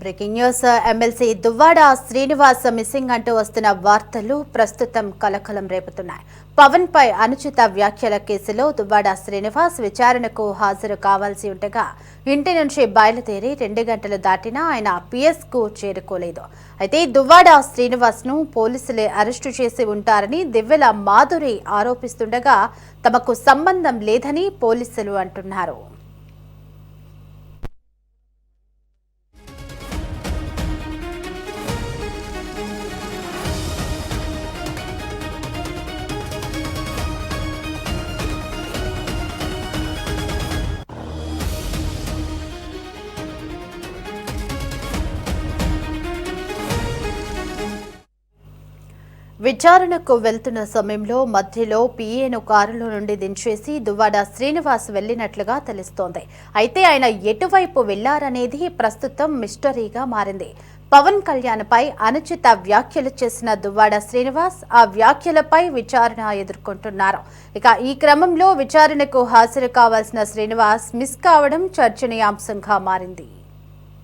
Breaking news MLC Duvvada Srinivas missing అంటూ వస్తున్న వార్తలు ప్రస్తుతం కలకలం రేపుతున్నాయి. పవన్ పై అనుచిత వ్యాఖ్యల కేసులో దువ్వాడ శ్రీనివాస్ విచారణకు హాజరు కావాల్సి ఉండగా ఇంటి నుంచి బయలుదేరి 2 గంటలు దాటినా ఆయన పిఎస్ కు చేరుకోలేదు. అయితే దువ్వాడ శ్రీనివాస్ ను పోలీసులే అరెస్టు చేసి ఉంటారని దివ్వెల మాధురి ఆరోపిస్తుండగా తమకు సంబంధం లేదని పోలీసులు అంటున్నారు. విచారణకు వెళ్తున్న సమయంలో మధ్యలో పీఏను కారులో నుండి దించేసి దువ్వాడ శ్రీనివాస్ వెళ్లినట్లుగా తెలుస్తోంది. అయితే ఆయన ఎటువైపు వెళ్లారనేది ప్రస్తుతం మిస్టరీగా మారింది. పవన్ కళ్యాణ్ పై అనుచిత వ్యాఖ్యలు చేసిన దువ్వాడ శ్రీనివాస్ ఆ వ్యాఖ్యలపై విచారణ ఎదుర్కొంటున్నారు. ఇక ఈ క్రమంలో విచారణకు హాజరు కావాల్సిన శ్రీనివాస్ మిస్ కావడం చర్చనీయాంశంగా మారింది.